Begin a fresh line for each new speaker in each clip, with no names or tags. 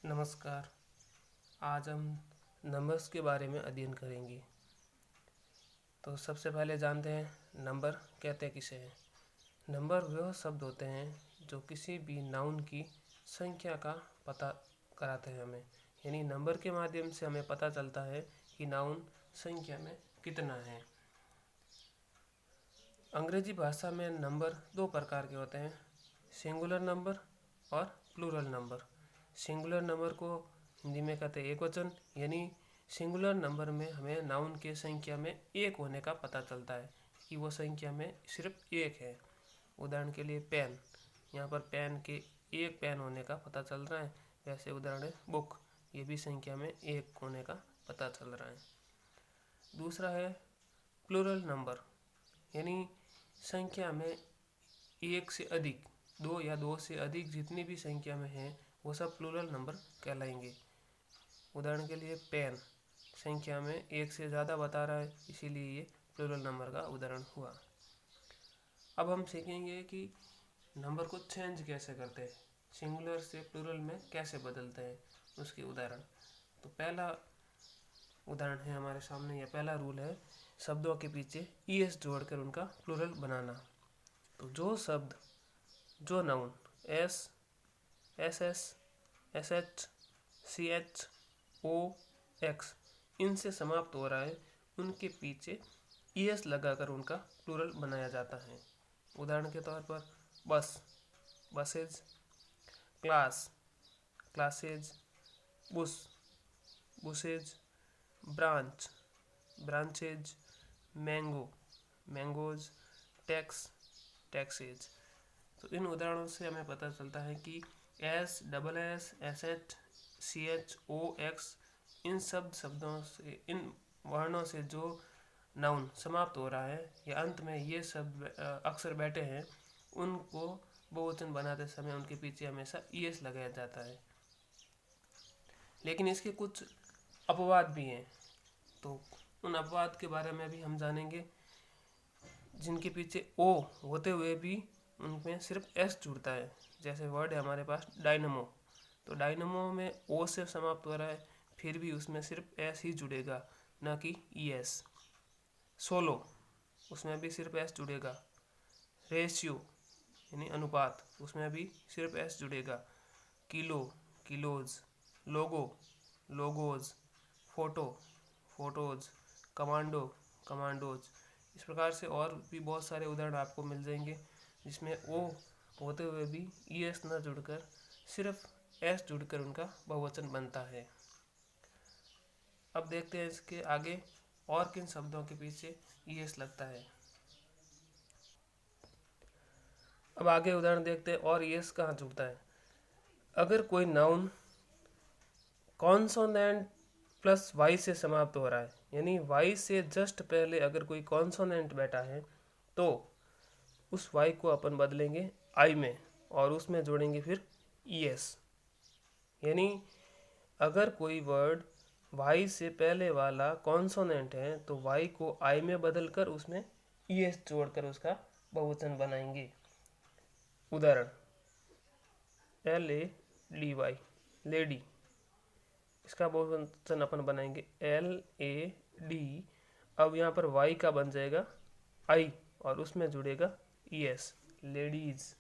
नमस्कार। आज हम नंबर्स के बारे में अध्ययन करेंगे। तो सबसे पहले जानते हैं नंबर कहते किसे हैं। नंबर वह शब्द होते हैं जो किसी भी नाउन की संख्या का पता कराते हैं हमें। यानी नंबर के माध्यम से हमें पता चलता है कि नाउन संख्या में कितना है। अंग्रेजी भाषा में नंबर दो प्रकार के होते हैं, सिंगुलर नंबर और प्लूरल नंबर। सिंगुलर नंबर को हिंदी में कहते हैं एक वचन, यानी सिंगुलर नंबर में हमें नाउन के संख्या में एक होने का पता चलता है कि वो संख्या में सिर्फ एक है। उदाहरण के लिए पेन, यहाँ पर पेन के एक पेन होने का पता चल रहा है। वैसे उदाहरण है बुक, ये भी संख्या में एक होने का पता चल रहा है। दूसरा है प्लूरल नंबर, यानी संख्या में एक से अधिक, दो या दो से अधिक जितनी भी संख्या में है वो सब प्लूरल नंबर कहलाएंगे। उदाहरण के लिए पेन संख्या में एक से ज़्यादा बता रहा है, इसीलिए ये प्लूरल नंबर का उदाहरण हुआ। अब हम सीखेंगे कि नंबर को चेंज कैसे करते हैं, सिंगुलर से प्लूरल में कैसे बदलते हैं, उसके उदाहरण। तो पहला उदाहरण है हमारे सामने, या पहला रूल है शब्दों के पीछे ईएस जोड़कर उनका प्लूरल बनाना। तो जो noun S, S S, S H, C H, O, X इनसे समाप्त हो रहा है, उनके पीछे ईएस लगाकर उनका प्लूरल बनाया जाता है। उदाहरण के तौर पर bus, buses, class, classes, bush, bushes, branch, branches, mango, mangoes, tax, taxes. तो इन उदाहरणों से हमें पता चलता है कि S, double S, S H, C H, O, X इन शब्दों से, इन वर्णों से जो नाउन समाप्त हो रहा है या अंत में ये शब्द अक्षर बैठे हैं, उनको बहुवचन बनाते समय उनके पीछे हमेशा ईएस लगाया जाता है। लेकिन इसके कुछ अपवाद भी हैं, तो उन अपवाद के बारे में भी हम जानेंगे। जिनके पीछे ओ होते हुए भी उनमें सिर्फ एस जुड़ता है। जैसे वर्ड है हमारे पास डायनमो, तो डायनमो में ओ से समाप्त हो रहा है, फिर भी उसमें सिर्फ एस ही जुड़ेगा, ना कि ई एस। सोलो, उसमें भी सिर्फ एस जुड़ेगा। रेशियो यानी अनुपात, उसमें भी सिर्फ एस जुड़ेगा। Kilo, kilos, logo, logos, photo, photos, commando, commandos. इस प्रकार से और भी बहुत सारे उदाहरण आपको मिल जाएंगे जिसमें ओ होते हुए भी ई एस न जुड़कर सिर्फ एस जुड़कर उनका बहुवचन बनता है। अब देखते हैं इसके आगे और किन शब्दों के पीछे ई एस लगता है। अब आगे उदाहरण देखते हैं और ई एस कहाँ जुड़ता है। अगर कोई नाउन कॉन्सोनेंट प्लस वाई से समाप्त हो रहा है, यानी वाई से जस्ट पहले अगर कोई कॉन्सोनेंट बैठा है, तो उस वाई को अपन बदलेंगे आई में और उसमें जोड़ेंगे फिर ई एस। यानी अगर कोई वर्ड वाई से पहले वाला कॉन्सोनेंट है तो वाई को आई में बदलकर उसमें ई एस जोड़कर उसका बहुवचन बनाएंगे। उदाहरण L A D Y, lady, इसका बहुवचन अपन बनाएंगे एल ए डी। अब यहाँ पर वाई का बन जाएगा आई और उसमें जुड़ेगा ई एस, लेडीज।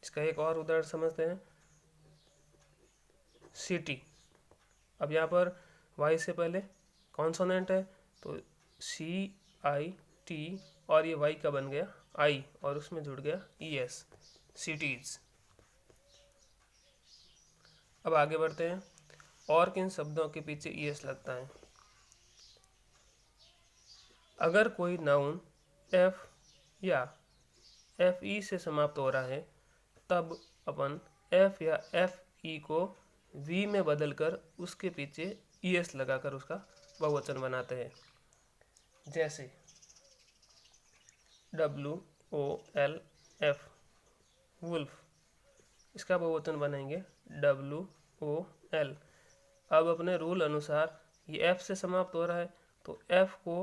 इसका एक और उदाहरण समझते हैं, सिटी। अब यहाँ पर वाई से पहले कॉन्सोनेंट है तो सी आई टी, और ये वाई का बन गया आई और उसमें जुड़ गया ई एस, सिटीज। अब आगे बढ़ते हैं और किन शब्दों के पीछे ई एस लगता है। अगर कोई नाउन एफ या एफ ई से समाप्त हो रहा है, तब अपन एफ या एफ ई को वी में बदलकर उसके पीछे ई एस लगाकर उसका बहुवचन बनाते हैं। जैसे W O L F, wolf, इसका बहुवचन बनाएंगे डब्ल्यू ओ एल। अब अपने रूल अनुसार ये एफ से समाप्त हो रहा है तो एफ को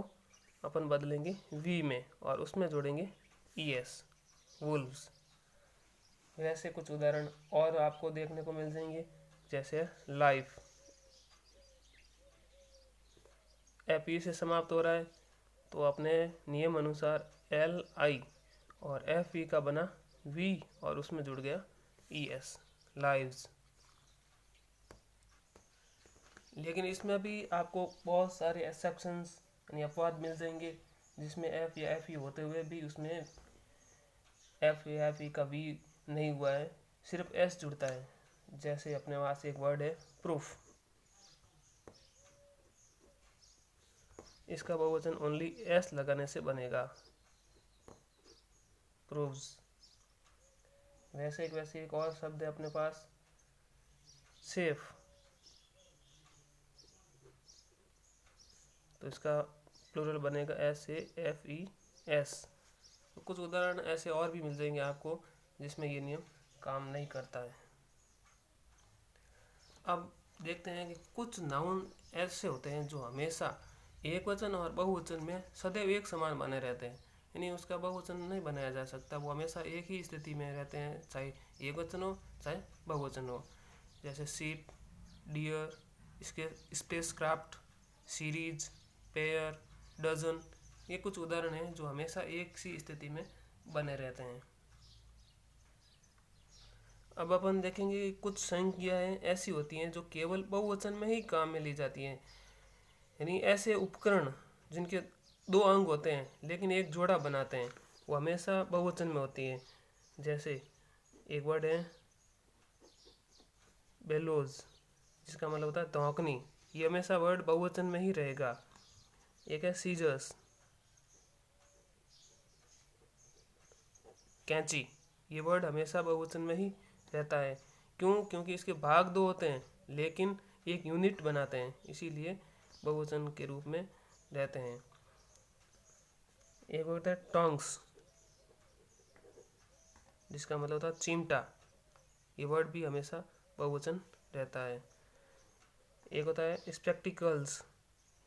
अपन बदलेंगे वी में और उसमें जोड़ेंगे ई एस, वुल्व्स। वैसे कुछ उदाहरण और आपको देखने को मिल जाएंगे, जैसे लाइफ, एफ ई से समाप्त हो रहा है तो अपने नियम अनुसार एल आई और एफ ई का बना वी और उसमें जुड़ गया ई एस, लाइव्स। लेकिन इसमें भी आपको बहुत सारे एक्सेप्शंस यानी अपवाद मिल जाएंगे, जिसमें एफ या एफ ई होते हुए भी उसमें एफ या एफ ई का वी नहीं हुआ है, सिर्फ एस जुड़ता है। जैसे अपने पास एक वर्ड है प्रूफ, इसका बहुवचन ओनली एस लगाने से बनेगा, प्रूव्स। वैसे एक और शब्द है अपने पास सेफ, तो इसका प्लूरल बनेगा S A F E S. कुछ उदाहरण ऐसे और भी मिल जाएंगे आपको जिसमें ये नियम काम नहीं करता है। अब देखते हैं कि कुछ नाउन ऐसे होते हैं जो हमेशा एक वचन और बहुवचन में सदैव एक समान बने रहते हैं, यानी उसका बहुवचन नहीं बनाया जा सकता, वो हमेशा एक ही स्थिति में रहते हैं, चाहे एक वचन हो चाहे बहुवचन हो। जैसे sheep, deer, spacecraft, series, pair, dozen, ये कुछ उदाहरण हैं जो हमेशा एक सी स्थिति में बने रहते हैं। अब अपन देखेंगे कुछ संज्ञाएं ऐसी होती हैं जो केवल बहुवचन में ही काम में ली जाती हैं, यानी ऐसे उपकरण जिनके दो अंग होते हैं लेकिन एक जोड़ा बनाते हैं, वो हमेशा बहुवचन में होती है। जैसे एक वर्ड है बेलोज, जिसका मतलब होता है धौंकनी, ये हमेशा वर्ड बहुवचन में ही रहेगा। एक है सीजर्स, कैंची, ये वर्ड हमेशा बहुवचन में ही रहता है। क्यों? क्योंकि इसके भाग दो होते हैं लेकिन एक यूनिट बनाते हैं, इसीलिए बहुवचन के रूप में रहते हैं। एक होता है टोंग्स, जिसका मतलब होता है चिमटा, ये वर्ड भी हमेशा बहुवचन रहता है। एक होता है स्पेक्टिकल्स,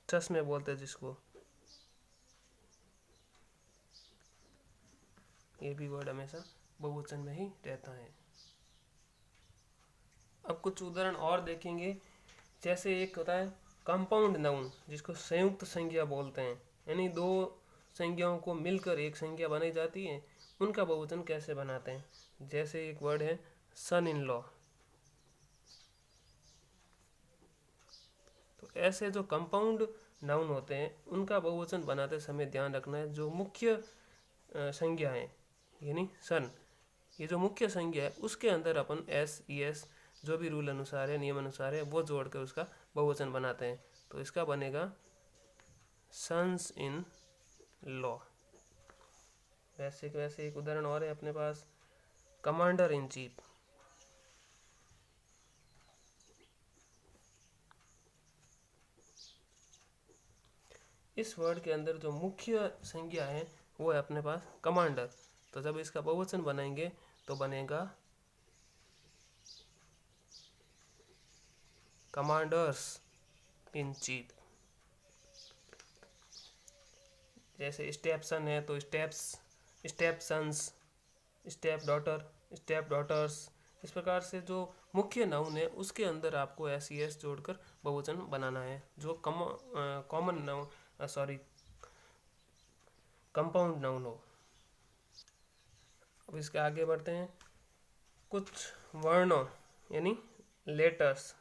चश्मे बोलते हैं जिसको, ये भी वर्ड हमेशा बहुवचन में ही रहता है। अब कुछ उदाहरण और देखेंगे, जैसे एक होता है कंपाउंड नाउन, जिसको संयुक्त संज्ञा बोलते हैं, यानी दो संज्ञाओं को मिलकर एक संज्ञा बनाई जाती है, उनका बहुवचन कैसे बनाते हैं। जैसे एक वर्ड है सन इन लॉ, तो ऐसे जो कंपाउंड नाउन होते हैं उनका बहुवचन बनाते समय ध्यान रखना है जो मुख्य संज्ञा है, यानी सन, ये जो मुख्य संज्ञा है उसके अंदर अपन एस ई एस जो भी रूल अनुसार है, नियम अनुसार है, वो जोड़कर उसका बहुवचन बनाते हैं, तो इसका बनेगा सन्स इन लॉ। वैसे एक उदाहरण और है अपने पास कमांडर इन चीफ, इस वर्ड के अंदर जो मुख्य संज्ञा है वो है अपने पास कमांडर, तो जब इसका बहुवचन बनाएंगे तो बनेगा कमांडर्स इन चीफ। जैसे स्टेप सन है तो steps, stepsons, stepdaughter, stepdaughters, इस प्रकार से जो मुख्य नाउन है उसके अंदर आपको एस ई एस जोड़कर बहुवचन बनाना है जो common noun sorry compound noun हो। अब इसके आगे बढ़ते हैं, कुछ वर्णों यानी लेटर्स,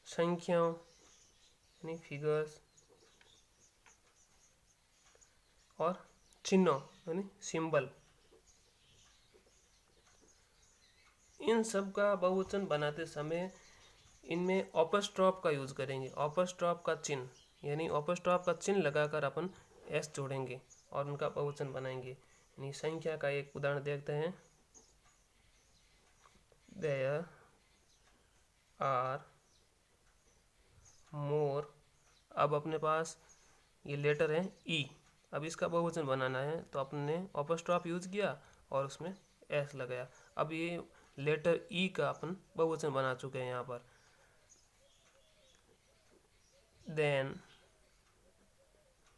संख्याओं यानी फिगर्स, और चिन्हों यानी सिंबल, इन सब का बहुवचन बनाते समय इनमें ऑपस्ट्रॉप का यूज करेंगे। ऑपस्ट्रॉप का चिन्ह यानी ऑपस्ट्रॉप का चिन्ह लगाकर अपन एस जोड़ेंगे और उनका बहुवचन बनाएंगे। यानी संख्या का एक उदाहरण देखते हैं, देयर आर मोर। अब अपने पास ये लेटर है ई, अब इसका बहुवचन बनाना है तो अपने ऑपस्ट्रॉप यूज किया और उसमें एस लगाया। अब ये लेटर ई का अपन बहुवचन बना चुके हैं यहाँ पर। देन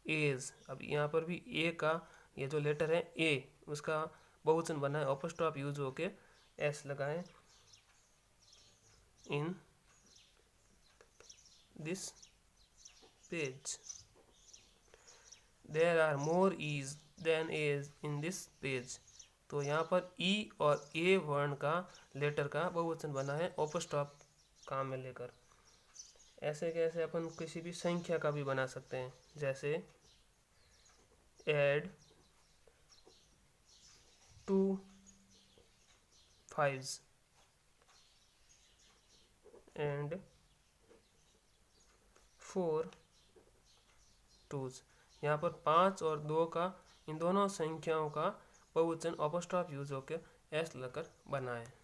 एज, अब यहाँ पर भी ए का ये जो लेटर है ए, उसका बहुवचन बनाए, ऑपोस्ट्रॉफ यूज होके एस लगाएं। In this page there are more ease than as in this page. तो यहाँ पर ई और ए वर्ण का लेटर का बहुवचन बना है ऑपोस्ट्रॉफ काम में लेकर। ऐसे कैसे अपन किसी भी संख्या का भी बना सकते हैं, जैसे एड 2 5s एंड 4 2s। यहाँ पर 5 और 2 का, इन दोनों संख्याओं का बहुवचन ऑपोस्ट्रॉफ यूज होकर एस लगकर बना है।